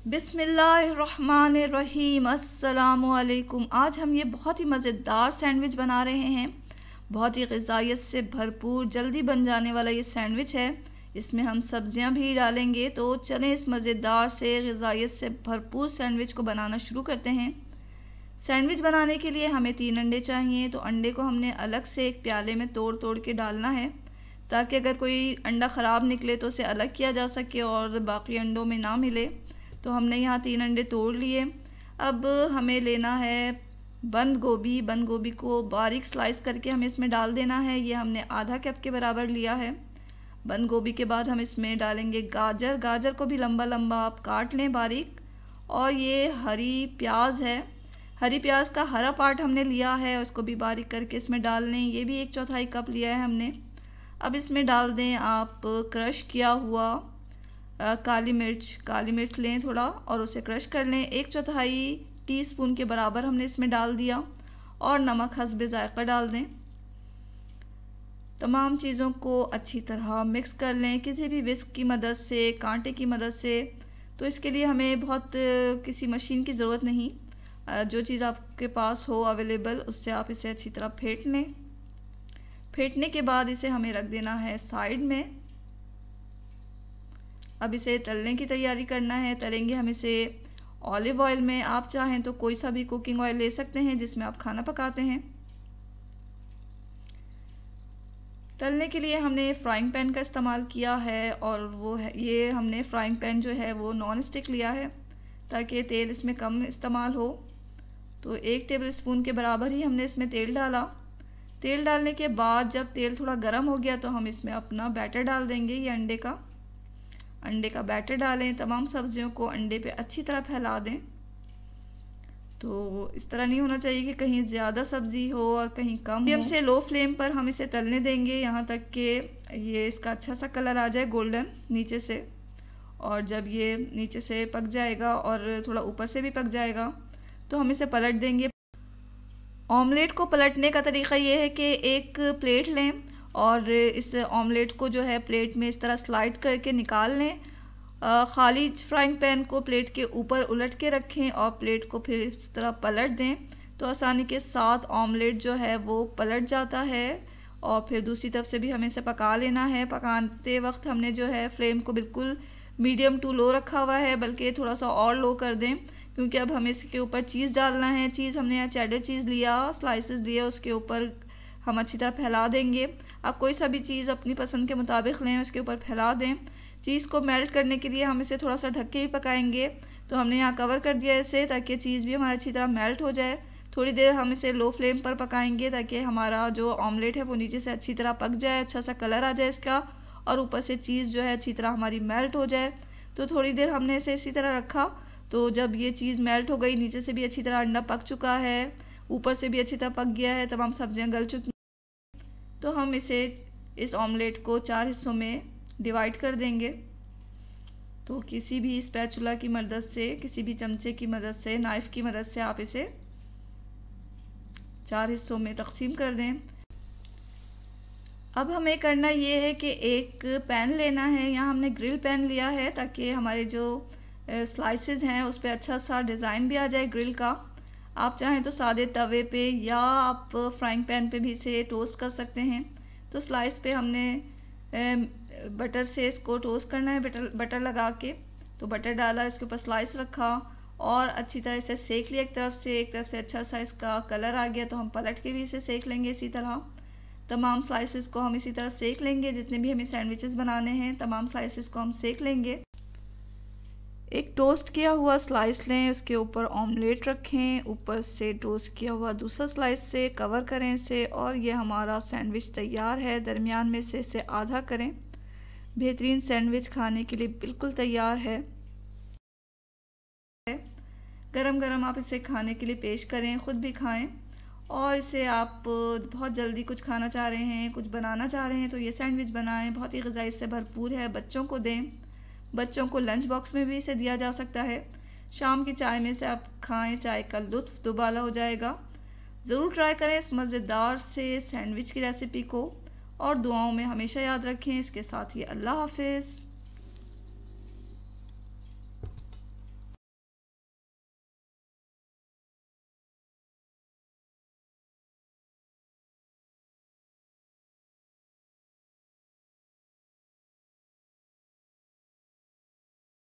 बिस्मिल्लाहिर्रहमानिर्रहीम। अस्सलामुअलैकुम। आज हम ये बहुत ही मज़ेदार सैंडविच बना रहे हैं। बहुत ही ग़िज़ाइयत से भरपूर जल्दी बन जाने वाला ये सैंडविच है। इसमें हम सब्जियां भी डालेंगे। तो चलें इस मज़ेदार से ग़िज़ाइयत से भरपूर सैंडविच को बनाना शुरू करते हैं। सैंडविच बनाने के लिए हमें 3 अंडे चाहिए। तो अंडे को हमने अलग से एक प्याले में तोड़ तोड़ के डालना है, ताकि अगर कोई अंडा ख़राब निकले तो उसे अलग किया जा सके और बाकी अंडों में ना मिले। तो हमने यहाँ 3 अंडे तोड़ लिए। अब हमें लेना है बंद गोभी। बंद गोभी को बारीक स्लाइस करके हमें इसमें डाल देना है। ये हमने आधा कप के बराबर लिया है। बंद गोभी के बाद हम इसमें डालेंगे गाजर। गाजर को भी लंबा लंबा आप काट लें बारीक। और ये हरी प्याज है। हरी प्याज का हरा पार्ट हमने लिया है, उसको भी बारीक करके इसमें डाल लें। ये भी 1/4 कप लिया है हमने। अब इसमें डाल दें आप क्रश किया हुआ काली मिर्च लें थोड़ा और उसे क्रश कर लें। 1/4 टीस्पून के बराबर हमने इसमें डाल दिया। और नमक हस्बे ज़ायक़ा डाल दें। तमाम चीज़ों को अच्छी तरह मिक्स कर लें, किसी भी विस्क की मदद से, कांटे की मदद से। तो इसके लिए हमें बहुत किसी मशीन की ज़रूरत नहीं, जो चीज़ आपके पास हो अवेलेबल उससे आप इसे अच्छी तरह फेंट लें। फेंटने के बाद इसे हमें रख देना है साइड में। अब इसे तलने की तैयारी करना है। तलेंगे हम इसे ऑलिव ऑयल में। आप चाहें तो कोई सा भी कुकिंग ऑयल ले सकते हैं जिसमें आप खाना पकाते हैं। तलने के लिए हमने फ्राइंग पैन का इस्तेमाल किया है, और वो है ये हमने फ्राइंग पैन जो है वो नॉन स्टिक लिया है, ताकि तेल इसमें कम इस्तेमाल हो। तो 1 टेबल स्पून के बराबर ही हमने इसमें तेल डाला। तेल डालने के बाद जब तेल थोड़ा गर्म हो गया तो हम इसमें अपना बैटर डाल देंगे। ये अंडे का बैटर डालें। तमाम सब्जियों को अंडे पे अच्छी तरह फैला दें। तो इस तरह नहीं होना चाहिए कि कहीं ज़्यादा सब्ज़ी हो और कहीं कम हो। मीडियम से लो फ्लेम पर हम इसे तलने देंगे यहाँ तक कि ये इसका अच्छा सा कलर आ जाए गोल्डन नीचे से। और जब ये नीचे से पक जाएगा और थोड़ा ऊपर से भी पक जाएगा तो हम इसे पलट देंगे। ऑमलेट को पलटने का तरीक़ा ये है कि एक प्लेट लें और इस ऑमलेट को जो है प्लेट में इस तरह स्लाइड करके निकाल लें। ख़ाली फ्राइंग पैन को प्लेट के ऊपर उलट के रखें और प्लेट को फिर इस तरह पलट दें, तो आसानी के साथ ऑमलेट जो है वो पलट जाता है। और फिर दूसरी तरफ से भी हमें इसे पका लेना है। पकाते वक्त हमने जो है फ्लेम को बिल्कुल मीडियम टू लो रखा हुआ है, बल्कि थोड़ा सा और लो कर दें, क्योंकि अब हमें इसके ऊपर चीज़ डालना है। चीज़ हमने यहाँ चेडर चीज़ लिया, स्लाइसेस दिए, उसके ऊपर हम अच्छी तरह फैला देंगे। आप कोई सा भी चीज़ अपनी पसंद के मुताबिक लें, उसके ऊपर फैला दें। चीज़ को मेल्ट करने के लिए हम इसे थोड़ा सा ढक के ही पकाएंगे। तो हमने यहाँ कवर कर दिया इसे, ताकि चीज़ भी हमारी अच्छी तरह मेल्ट हो जाए। थोड़ी देर हम इसे लो फ्लेम पर पकाएंगे, ताकि हमारा जो ऑमलेट है वो नीचे से अच्छी तरह पक जाए, अच्छा सा कलर आ जाए इसका, और ऊपर से चीज़ जो है अच्छी तरह हमारी मेल्ट हो जाए। तो थोड़ी देर हमने इसे इसी तरह रखा। तो जब ये चीज़ मेल्ट हो गई, नीचे से भी अच्छी तरह अंडा पक चुका है, ऊपर से भी अच्छी तरह पक गया है, तमाम सब्जियां गल चुकी, तो हम इस ऑमलेट को 4 हिस्सों में डिवाइड कर देंगे। तो किसी भी स्पैचुला की मदद से, किसी भी चमचे की मदद से, नाइफ़ की मदद से आप इसे 4 हिस्सों में तकसीम कर दें। अब हमें करना ये है कि एक पैन लेना है। यहाँ हमने ग्रिल पैन लिया है, ताकि हमारे जो स्लाइसेस हैं उस पर अच्छा सा डिज़ाइन भी आ जाए ग्रिल का। आप चाहें तो सादे तवे पे या आप फ्राइंग पैन पे भी इसे टोस्ट कर सकते हैं। तो स्लाइस पे हमने बटर से इसको टोस्ट करना है, बटर लगा के। तो बटर डाला, इसके ऊपर स्लाइस रखा और अच्छी तरह इसे सेक लिया। एक तरफ से अच्छा सा इसका कलर आ गया तो हम पलट के भी इसे सेक लेंगे। इसी तरह तमाम स्लाइसेस को हम इसी तरह सेक लेंगे। जितने भी हमें सैंडविचेस बनाने हैं तमाम स्लाइसेस को हम सेक लेंगे। एक टोस्ट किया हुआ स्लाइस लें, उसके ऊपर ऑमलेट रखें, ऊपर से टोस्ट किया हुआ दूसरा स्लाइस से कवर करें इसे, और ये हमारा सैंडविच तैयार है। दरमियान में से इसे आधा करें। बेहतरीन सैंडविच खाने के लिए बिल्कुल तैयार है। गरम गरम आप इसे खाने के लिए पेश करें, ख़ुद भी खाएं। और इसे आप बहुत जल्दी कुछ खाना चाह रहे हैं, कुछ बनाना चाह रहे हैं, तो ये सैंडविच बनाएं। बहुत ही ग़िज़ाई से भरपूर है, बच्चों को दें। बच्चों को लंच बॉक्स में भी इसे दिया जा सकता है। शाम की चाय में से आप खाएं, चाय का लुत्फ़ दुबाला हो जाएगा। ज़रूर ट्राई करें इस मज़ेदार से सैंडविच की रेसिपी को, और दुआओं में हमेशा याद रखें। इसके साथ ही अल्लाह हाफ़िज़।